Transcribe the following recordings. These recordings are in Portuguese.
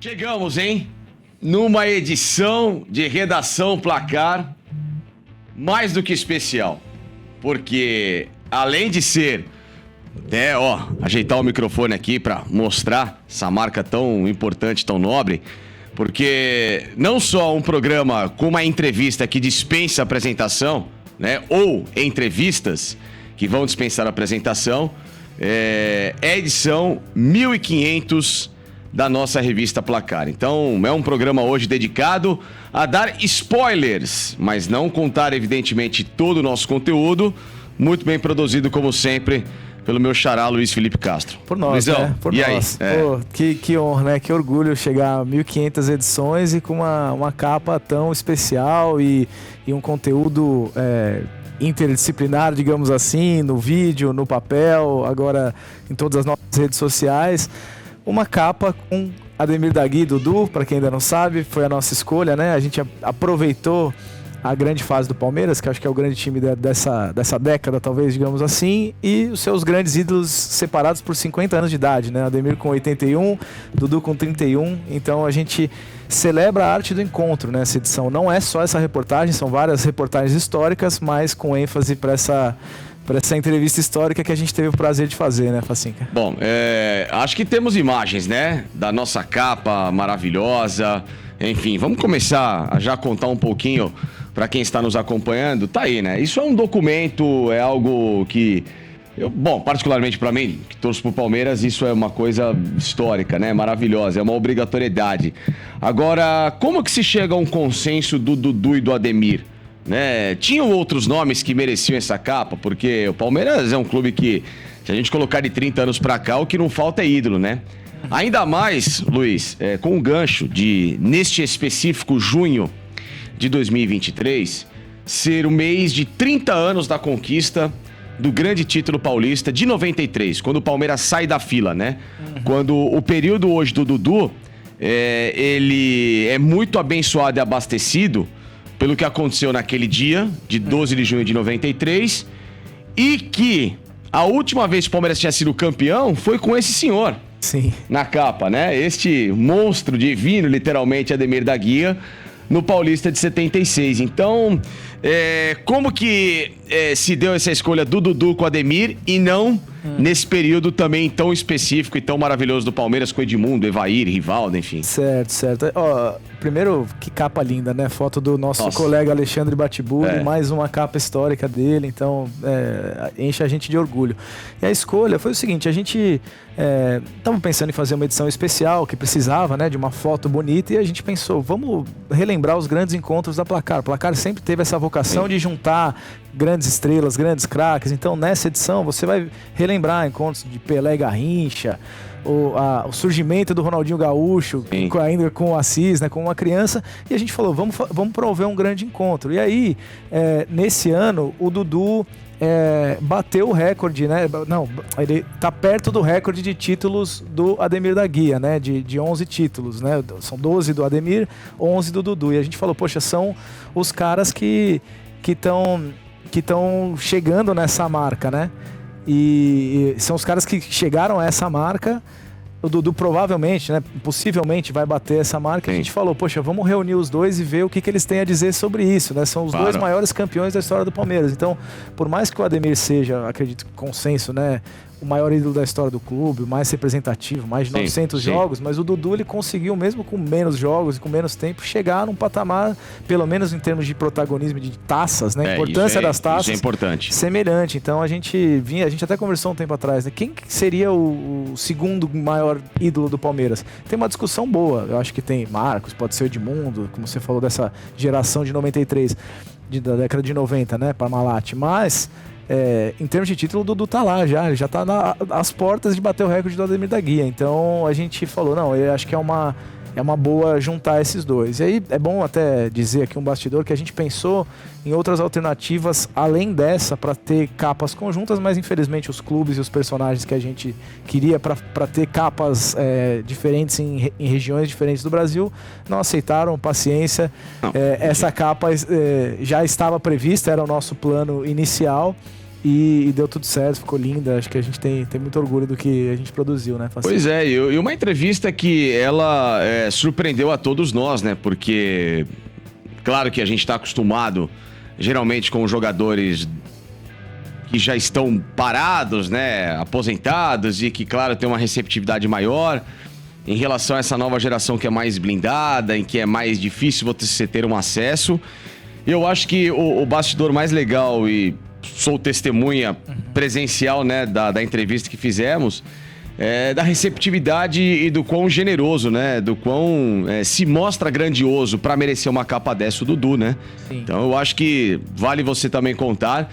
Chegamos, hein? Numa edição de Redação Placar mais do que especial. Porque, além de ser... ajeitar o microfone aqui para mostrar essa marca tão importante, tão nobre. Porque não só um programa com uma entrevista que dispensa apresentação, né? Ou entrevistas que vão dispensar a apresentação, é a edição 1500 da nossa revista Placar. Então, é um programa hoje dedicado a dar spoilers, mas não contar, evidentemente, todo o nosso conteúdo, muito bem produzido, como sempre, pelo meu xará Luiz Felipe Castro. Por nós, Luizão, né? Por e nós. aí? Pô, que honra, né? Que orgulho chegar a 1.500 edições e com uma capa tão especial e um conteúdo interdisciplinar, digamos assim, no vídeo, no papel, agora em todas as nossas redes sociais. Uma capa com Ademir da Guia e Dudu, para quem ainda não sabe, foi a nossa escolha, né? A gente aproveitou a grande fase do Palmeiras, que acho que é o grande time dessa década, talvez, digamos assim, e os seus grandes ídolos separados por 50 anos de idade, né? Ademir com 81, Dudu com 31, então a gente celebra a arte do encontro nessa edição. Não é só essa reportagem, são várias reportagens históricas, mas com ênfase para essa entrevista histórica que a gente teve o prazer de fazer, né, Facinca? Bom, acho que temos imagens, né? Da nossa capa maravilhosa. Enfim, vamos começar a já contar um pouquinho para quem está nos acompanhando. Tá aí, né? Isso é um documento, é algo que... particularmente para mim, que torço pro Palmeiras, isso é uma coisa histórica, né? Maravilhosa, é uma obrigatoriedade. Agora, como que se chega a um consenso do Dudu e do Ademir? Né? Tinham outros nomes que mereciam essa capa, porque o Palmeiras é um clube que, se a gente colocar de 30 anos pra cá, o que não falta é ídolo, né? Ainda mais, Luiz, com o gancho de, neste específico junho de 2023, ser o mês de 30 anos da conquista do grande título paulista de 93, quando o Palmeiras sai da fila, né? Quando o período hoje do Dudu, ele é muito abençoado e abastecido pelo que aconteceu naquele dia, de 12 de junho de 93, e que a última vez que o Palmeiras tinha sido campeão foi com esse senhor. Sim. Na capa, né? Este monstro divino, literalmente, Ademir da Guia, no Paulista de 76. Então, como que se deu essa escolha do Dudu com o Ademir e não nesse período também tão específico e tão maravilhoso do Palmeiras com Edmundo, Evair, Rivaldo, enfim? Certo. Ó, primeiro, que capa linda, né? Foto do nosso colega Alexandre Batibulli, mais uma capa histórica dele, então enche a gente de orgulho. E a escolha foi o seguinte, a gente estava pensando em fazer uma edição especial que precisava, né, de uma foto bonita, e a gente pensou, vamos relembrar os grandes encontros da Placar. O Placar sempre teve essa vocação de juntar grandes estrelas, grandes craques, então nessa edição você vai relembrar encontros de Pelé e Garrincha, o surgimento do Ronaldinho Gaúcho, ainda com o Assis, né, com uma criança, e a gente falou, vamos promover um grande encontro. E aí, nesse ano, o Dudu bateu o recorde, né? Não, ele tá perto do recorde de títulos do Ademir da Guia, né? De 11 títulos, né? São 12 do Ademir, 11 do Dudu. E a gente falou, poxa, são os caras que estão chegando nessa marca, né? E são os caras que chegaram a essa marca. O Dudu provavelmente, né, possivelmente vai bater essa marca. A gente falou, poxa, vamos reunir os dois e ver o que eles têm a dizer sobre isso, né? São os dois maiores campeões da história do Palmeiras. Então, por mais que o Ademir seja, acredito, consenso, né, o maior ídolo da história do clube, o mais representativo, mais de 900 jogos, mas o Dudu, ele conseguiu, mesmo com menos jogos e com menos tempo, chegar num patamar, pelo menos em termos de protagonismo, de taças, né? A importância das taças. Isso é importante. Semelhante. Então, a gente até conversou um tempo atrás, né? Quem seria o segundo maior ídolo do Palmeiras? Tem uma discussão boa. Eu acho que tem Marcos, pode ser Edmundo, como você falou, dessa geração de 93, da década de 90, né? Parmalat. Mas... em termos de título, o Dudu tá lá já, ele já tá às portas de bater o recorde do Ademir da Guia. Então a gente falou, não, eu acho que é uma boa juntar esses dois. E aí é bom até dizer aqui um bastidor que a gente pensou em outras alternativas além dessa para ter capas conjuntas, mas infelizmente os clubes e os personagens que a gente queria para ter capas diferentes em regiões diferentes do Brasil não aceitaram, paciência. Essa capa já estava prevista, era o nosso plano inicial. e deu tudo certo, ficou linda. Acho que a gente tem muito orgulho do que a gente produziu, né? Pois é, e uma entrevista que ela surpreendeu a todos nós, né? Porque, claro que a gente está acostumado, geralmente, com jogadores que já estão parados, né? Aposentados e que, claro, tem uma receptividade maior em relação a essa nova geração que é mais blindada, em que é mais difícil você ter um acesso. Eu acho que o bastidor mais legal, e sou testemunha presencial, né, da entrevista que fizemos, da receptividade e do quão generoso, né, do quão se mostra grandioso para merecer uma capa dessa, o Dudu, né? Sim. Então eu acho que vale você também contar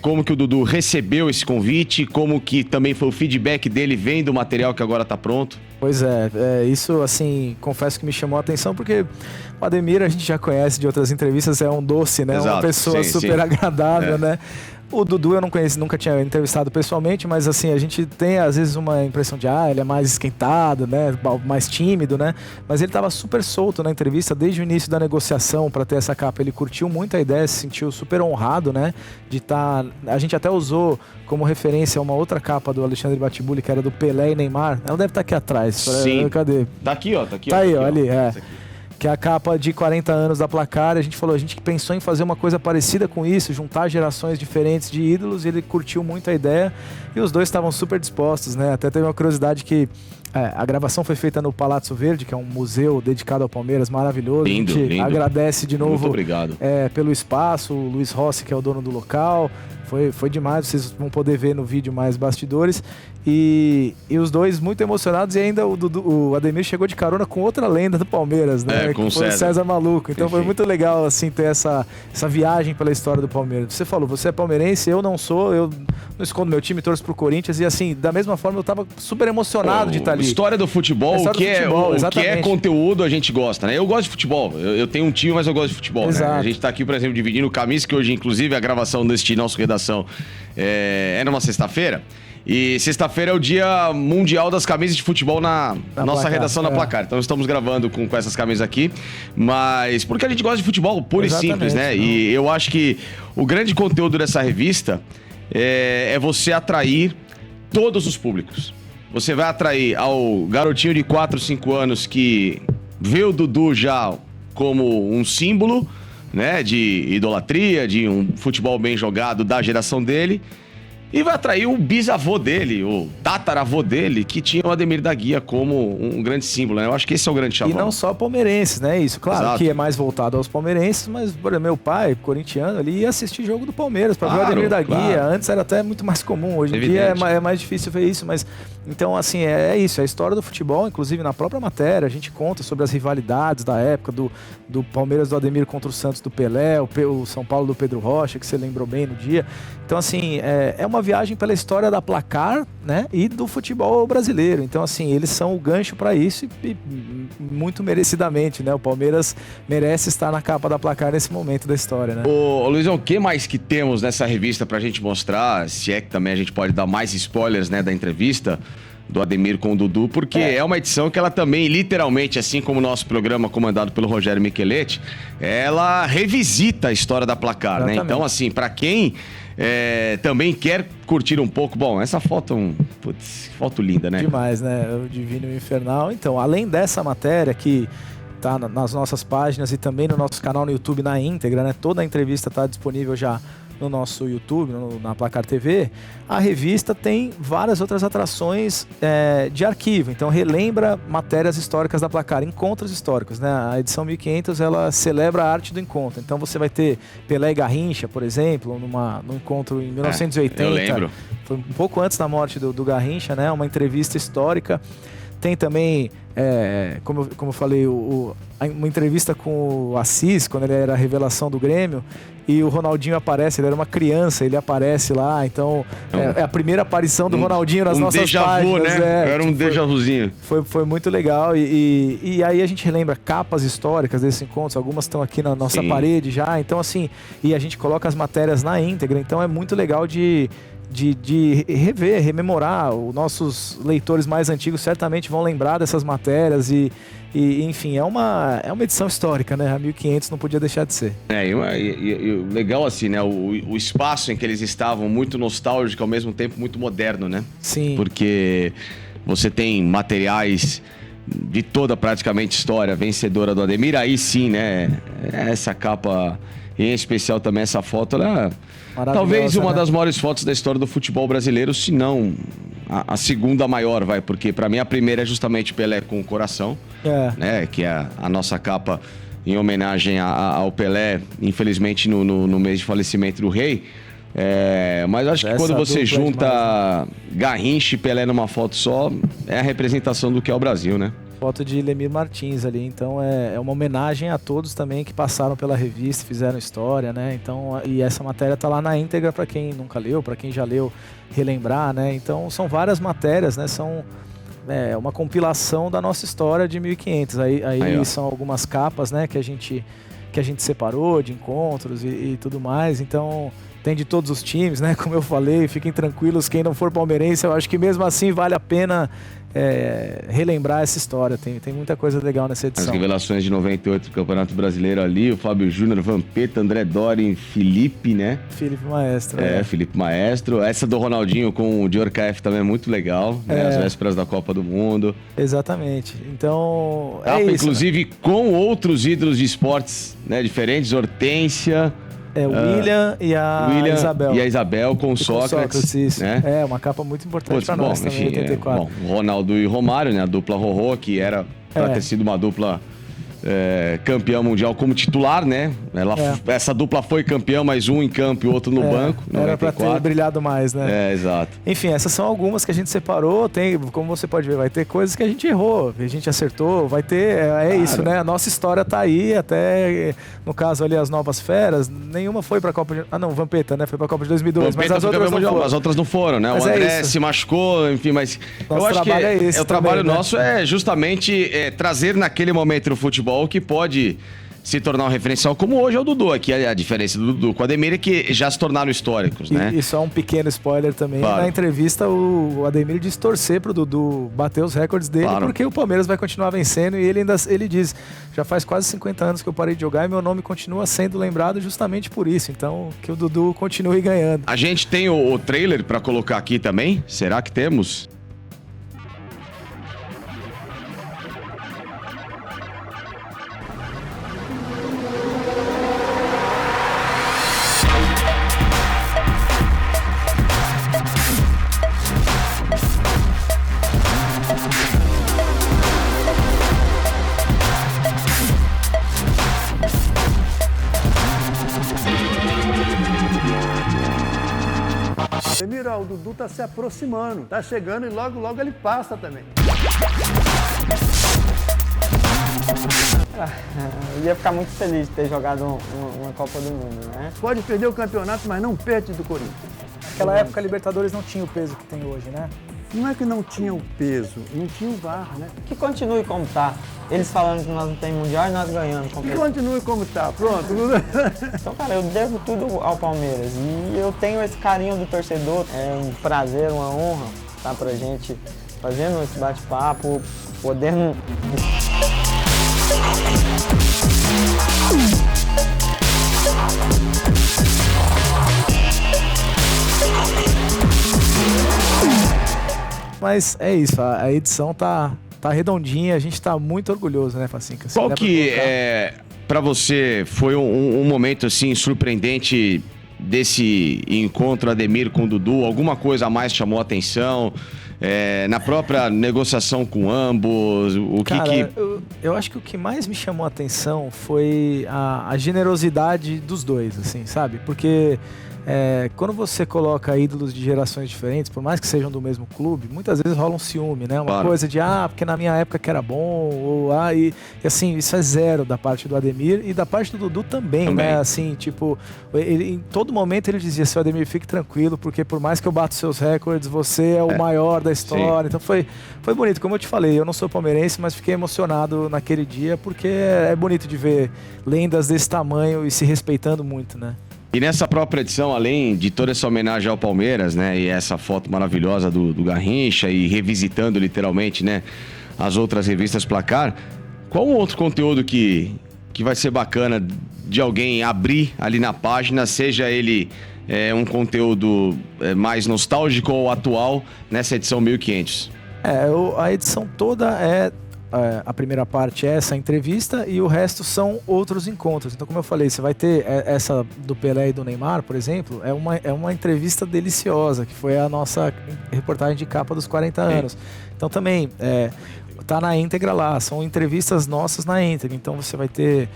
como que o Dudu recebeu esse convite, como que também foi o feedback dele vendo o material que agora tá pronto. Pois isso, assim, confesso que me chamou a atenção, porque o Ademir a gente já conhece de outras entrevistas, é um doce, né? Exato, uma pessoa super agradável, né? O Dudu eu não conheci, nunca tinha entrevistado pessoalmente, mas assim, a gente tem às vezes uma impressão de, ele é mais esquentado, né? Mais tímido, né? Mas ele estava super solto na entrevista desde o início da negociação para ter essa capa. Ele curtiu muito a ideia, se sentiu super honrado, né? De estar... A gente até usou como referência uma outra capa do Alexandre Batibuli, que era do Pelé e Neymar. Ela deve estar aqui atrás. Sim. Cadê? Tá aqui, ó. Tá aqui, tá ó, aí, ó, ali, que é a capa de 40 anos da Placar. A gente falou, a gente pensou em fazer uma coisa parecida com isso, juntar gerações diferentes de ídolos, e ele curtiu muito a ideia, e os dois estavam super dispostos, né? Até teve uma curiosidade que a gravação foi feita no Palácio Verde, que é um museu dedicado ao Palmeiras, maravilhoso. Lindo, a gente lindo. Agradece de novo. Muito obrigado. Pelo espaço, o Luiz Rossi, que é o dono do local. Foi demais, vocês vão poder ver no vídeo mais bastidores. E os dois muito emocionados, e ainda o Ademir chegou de carona com outra lenda do Palmeiras, né? Com o César Maluco. Então foi muito legal, assim, ter essa viagem pela história do Palmeiras. Você falou, você é palmeirense, eu não sou, eu não escondo meu time, torço pro Corinthians, e assim, da mesma forma eu tava super emocionado de estar ali. História do futebol, o que é conteúdo, a gente gosta, né? Eu gosto de futebol, eu tenho um time, mas eu gosto de futebol, né? A gente tá aqui, por exemplo, dividindo camisa, que hoje, inclusive, a gravação deste nosso redação é numa sexta-feira. E sexta-feira é o dia mundial das camisas de futebol na nossa Placar, redação na Placar. Então estamos gravando com essas camisas aqui, mas porque a gente gosta de futebol puro e simples, né? Não. E eu acho que o grande conteúdo dessa revista é você atrair todos os públicos. Você vai atrair ao garotinho de 4, 5 anos que vê o Dudu já como um símbolo, né, de idolatria, de um futebol bem jogado da geração dele. E vai atrair o bisavô dele, o tataravô dele, que tinha o Ademir da Guia como um grande símbolo, né? Eu acho que esse é o grande chavão. E não só palmeirenses, né? Isso, claro. Exato. Que é mais voltado aos palmeirenses, mas, por exemplo, meu pai, corintiano, ele ia assistir jogo do Palmeiras para ver o Ademir da Guia. Antes era até muito mais comum, hoje em dia é mais difícil ver isso, mas... Então, assim, é isso, é a história do futebol, inclusive na própria matéria, a gente conta sobre as rivalidades da época, do Palmeiras do Ademir contra o Santos do Pelé, o São Paulo do Pedro Rocha, que você lembrou bem no dia. Então, assim, é uma viagem pela história da Placar, né, e do futebol brasileiro. Então, assim, eles são o gancho para isso e muito merecidamente, né? O Palmeiras merece estar na capa da Placar nesse momento da história, né? Ô, Luizão, o que mais que temos nessa revista pra gente mostrar? Se é que também a gente pode dar mais spoilers, né, da entrevista do Ademir com o Dudu, porque é uma edição que ela também, literalmente, assim como o nosso programa comandado pelo Rogério Micheletti, ela revisita a história da Placar, exatamente, né? Então, assim, pra quem também quer curtir um pouco... Bom, essa foto foto linda, né? Demais, né? O Divino e o Infernal. Então, além dessa matéria que tá nas nossas páginas e também no nosso canal no YouTube na íntegra, né? Toda a entrevista tá disponível já no nosso YouTube, na Placar TV, a revista tem várias outras atrações de arquivo. Então, relembra matérias históricas da Placar, encontros históricos, né? A edição 1500, ela celebra a arte do encontro. Então, você vai ter Pelé e Garrincha, por exemplo, num encontro em 1980. Eu lembro. Foi um pouco antes da morte do Garrincha, né? Uma entrevista histórica. Tem também, como eu falei, uma entrevista com o Assis, quando ele era a revelação do Grêmio, e o Ronaldinho aparece, ele era uma criança, ele aparece lá, então é a primeira aparição do Ronaldinho nas nossas páginas. Né? Era um déjà vuzinho. Foi muito legal, e aí a gente relembra capas históricas desses encontros, algumas estão aqui na nossa parede já, então assim, e a gente coloca as matérias na íntegra, então é muito legal de de rever, rememorar. Os nossos leitores mais antigos certamente vão lembrar dessas matérias e enfim, é uma edição histórica, né? A 1500 não podia deixar de ser. E legal assim, né? O espaço em que eles estavam, muito nostálgico, ao mesmo tempo muito moderno, né? Sim. Porque você tem materiais de toda praticamente história vencedora do Ademir, aí sim, né? Essa capa, em especial também essa foto, ela talvez uma das maiores fotos da história do futebol brasileiro, se não a segunda maior, porque para mim a primeira é justamente Pelé com o coração, né? Que é a nossa capa em homenagem ao Pelé, infelizmente no mês de falecimento do rei. Mas acho que quando você junta Garrincha e Pelé numa foto só, é a representação do que é o Brasil, né? Foto de Lemir Martins ali, então é uma homenagem a todos também que passaram pela revista, fizeram história, né? Então, e essa matéria tá lá na íntegra para quem nunca leu, para quem já leu, relembrar, né? Então são várias matérias, né? São uma compilação da nossa história de 1500. Aí são algumas capas, né? Que a gente separou de encontros e tudo mais. Então tem de todos os times, né? Como eu falei, fiquem tranquilos, quem não for palmeirense, eu acho que mesmo assim vale a pena relembrar essa história. Tem muita coisa legal nessa edição. As revelações de 98 do Campeonato Brasileiro ali, o Fábio Júnior, Vampeta, André Dorin, Felipe, né? Felipe Maestro. Felipe Maestro. Essa do Ronaldinho com o Dior KF também é muito legal, né? As vésperas da Copa do Mundo. Exatamente. Então, isso, inclusive, né? Com outros ídolos de esportes, né, diferentes, Hortência... o William e a Isabel. E a Isabel com Sócrates. Isso. Né? Uma capa muito importante para nós também, enfim, 84. Ronaldo e Romário, né? A dupla Rorô, que era para ter sido uma dupla campeã mundial como titular, né? Essa dupla foi campeã, mas um em campo e outro no banco. Era para ter brilhado mais, né? Exato. Enfim, essas são algumas que a gente separou. Tem, como você pode ver, vai ter coisas que a gente errou, a gente acertou, vai ter, claro. Isso, né? A nossa história tá aí, até no caso ali as novas feras, nenhuma foi pra Copa de... não, Vampeta, né? Foi pra Copa de 2002, Vampeta, mas as outras não foram. Né? Mas o André se machucou, enfim, mas nosso eu acho que o trabalho nosso é justamente trazer naquele momento o futebol que pode se tornar um referencial, como hoje é o Dudu. Aqui a diferença do Dudu com o Ademir é que já se tornaram históricos, né? E só um pequeno spoiler também. Claro. Na entrevista, o Ademir disse torcer pro Dudu bater os recordes dele, claro. Porque o Palmeiras vai continuar vencendo e ele diz, já faz quase 50 anos que eu parei de jogar e meu nome continua sendo lembrado justamente por isso. Então, que o Dudu continue ganhando. A gente tem o trailer pra colocar aqui também? Será que temos? O Dudu tá se aproximando, tá chegando e logo, logo ele passa também. Eu ia ficar muito feliz de ter jogado uma Copa do Mundo, né? Pode perder o campeonato, mas não perde do Corinthians. Naquela época a Libertadores não tinha o peso que tem hoje, né? Não é que não tinha o peso, não tinha o VAR, né? Que continue como tá. Eles falando que nós não temos mundial e nós ganhando. Que continue como tá, pronto. Então, cara, eu devo tudo ao Palmeiras e eu tenho esse carinho do torcedor. É um prazer, uma honra estar pra gente fazendo esse bate-papo, podendo... Mas é isso, a edição tá redondinha, a gente tá muito orgulhoso, né, Facinca? Qual que pra você foi um momento assim surpreendente desse encontro Ademir com o Dudu? Alguma coisa a mais chamou a atenção? Na própria negociação com ambos? Eu acho que o que mais me chamou a atenção foi a generosidade dos dois, assim, sabe? Porque quando você coloca ídolos de gerações diferentes, por mais que sejam do mesmo clube, muitas vezes rola um ciúme, né? Uma coisa de, porque na minha época que era bom, ou e assim, isso é zero da parte do Ademir e da parte do Dudu também, né? Assim, tipo, em todo momento ele dizia, seu Ademir, fique tranquilo, porque por mais que eu bato seus recordes, você é o maior da história. Sim. Então foi bonito, como eu te falei, eu não sou palmeirense, mas fiquei emocionado naquele dia, porque é bonito de ver lendas desse tamanho e se respeitando muito, né? E nessa própria edição, além de toda essa homenagem ao Palmeiras, né? E essa foto maravilhosa do Garrincha e revisitando literalmente, né? As outras revistas Placar, qual outro conteúdo que vai ser bacana de alguém abrir ali na página, seja ele um conteúdo mais nostálgico ou atual nessa edição 1500? A edição toda a primeira parte é essa entrevista e o resto são outros encontros. Então, como eu falei, você vai ter essa do Pelé e do Neymar, por exemplo, é uma entrevista deliciosa, que foi a nossa reportagem de capa dos 40 anos. Então, também tá na íntegra lá, são entrevistas nossas na íntegra. Então, você vai ter,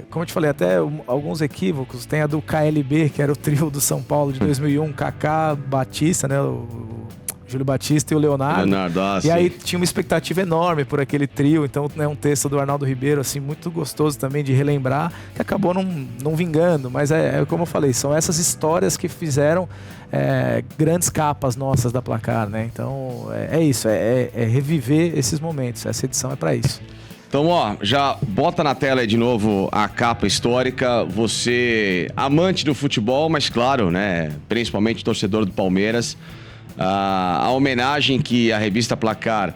como eu te falei, até alguns equívocos. Tem a do KLB, que era o trio do São Paulo de 2001, Kaká, Batista, né, o Júlio Batista e o Leonardo. E aí tinha uma expectativa enorme por aquele trio. Então é um texto do Arnaldo Ribeiro, assim, muito gostoso também de relembrar, que acabou não vingando. Mas como eu falei, são essas histórias que fizeram grandes capas nossas da Placar, né? Então é isso, é reviver esses momentos. Essa edição é para isso. Então, já bota na tela aí de novo a capa histórica. Você, amante do futebol, mas claro, né, principalmente torcedor do Palmeiras, a homenagem que a revista Placar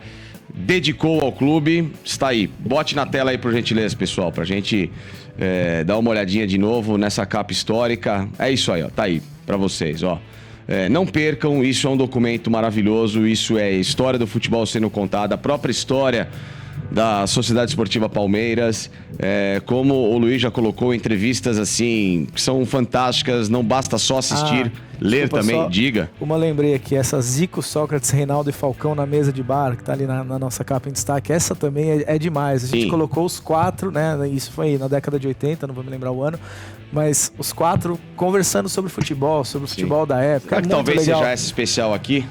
dedicou ao clube está aí. Bote na tela aí, por gentileza, pessoal, pra gente dar uma olhadinha de novo nessa capa histórica. É isso aí, tá aí pra vocês, não percam, isso é um documento maravilhoso, isso é história do futebol sendo contada, a própria história da Sociedade Esportiva Palmeiras, como o Luiz já colocou, entrevistas assim, que são fantásticas, não basta só assistir, ler também, diga. Uma lembrei aqui, essa Zico, Sócrates, Reinaldo e Falcão na mesa de bar, que tá ali na nossa capa em destaque, essa também é demais. A gente colocou os 4, né, isso foi na década de 80, não vou me lembrar o ano, mas os 4 conversando sobre futebol, sobre o futebol da época. Será que talvez legal. Seja essa especial aqui?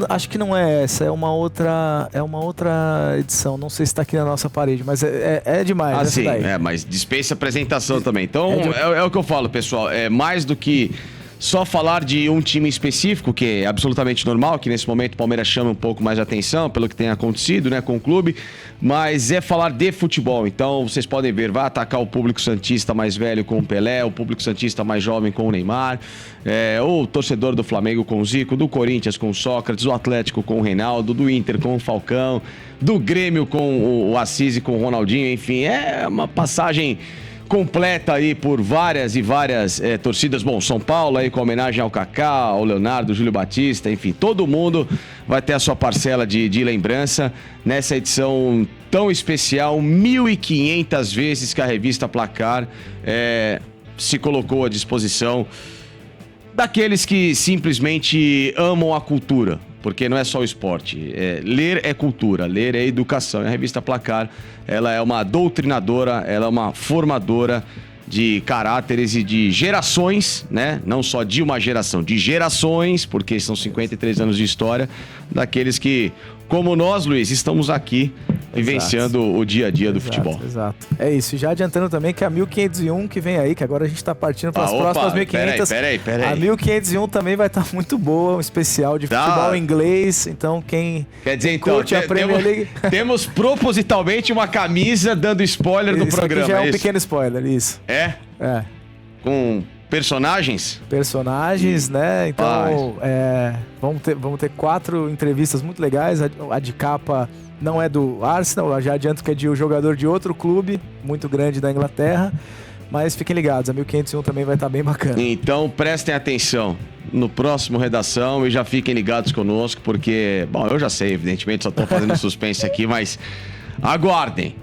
Acho que não é essa, é uma outra edição, não sei se tá aqui na nossa parede, mas é demais. Sim, mas dispensa apresentação também. Então, é o que eu falo, pessoal, é mais do que só falar de um time específico, que é absolutamente normal, que nesse momento o Palmeiras chama um pouco mais de atenção pelo que tem acontecido, né, com o clube, mas é falar de futebol. Então, vocês podem ver, vai atacar o público santista mais velho com o Pelé, o público santista mais jovem com o Neymar, o torcedor do Flamengo com o Zico, do Corinthians com o Sócrates, do Atlético com o Reinaldo, do Inter com o Falcão, do Grêmio com o Assis e com o Ronaldinho, enfim, é uma passagem completa aí por várias e várias torcidas. Bom, São Paulo aí com homenagem ao Kaká, ao Leonardo, Júlio Batista, enfim, todo mundo vai ter a sua parcela de lembrança nessa edição tão especial, 1.500 vezes que a revista Placar se colocou à disposição daqueles que simplesmente amam a cultura, porque não é só o esporte. Ler é cultura, ler é educação. E a revista Placar, ela é uma doutrinadora, ela é uma formadora de caráteres e de gerações, né? Não só de uma geração, de gerações, porque são 53 anos de história, daqueles que, como nós, Luiz, estamos aqui vivenciando o dia a dia do futebol. Exato. É isso. Já adiantando também que a 1501 que vem aí, que agora a gente tá partindo para as próximas 1500. Peraí. A 1501 também vai estar muito boa, um especial de futebol inglês. Então, quem curte a Premier League... Temos propositalmente uma camisa dando spoiler do programa. Aqui já é um pequeno spoiler, isso. É? Com personagens? Personagens, né? Então, vamos ter 4 entrevistas muito legais. A de capa não é do Arsenal, já adianto que é de um jogador de outro clube muito grande da Inglaterra, mas fiquem ligados, a 1501 também vai estar bem bacana. Então prestem atenção no próximo Redação e já fiquem ligados conosco, porque, bom, eu já sei, evidentemente, só estou fazendo suspense aqui, mas aguardem,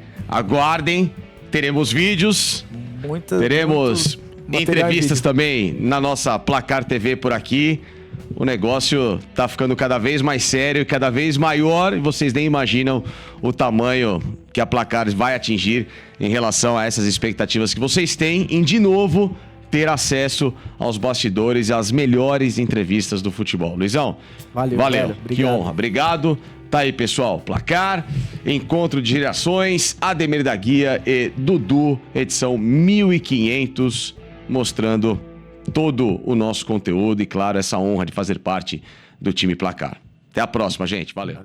teremos vídeos, teremos entrevistas também na nossa Placar TV por aqui. O negócio tá ficando cada vez mais sério, cada vez maior, e vocês nem imaginam o tamanho que a Placar vai atingir em relação a essas expectativas que vocês têm em, de novo, ter acesso aos bastidores e às melhores entrevistas do futebol. Luizão, valeu. Que honra. Obrigado. Tá aí, pessoal. Placar, Encontro de Gerações, Ademir da Guia e Dudu, edição 1500, mostrando todo o nosso conteúdo e, claro, essa honra de fazer parte do time Placar. Até a próxima, gente. Valeu.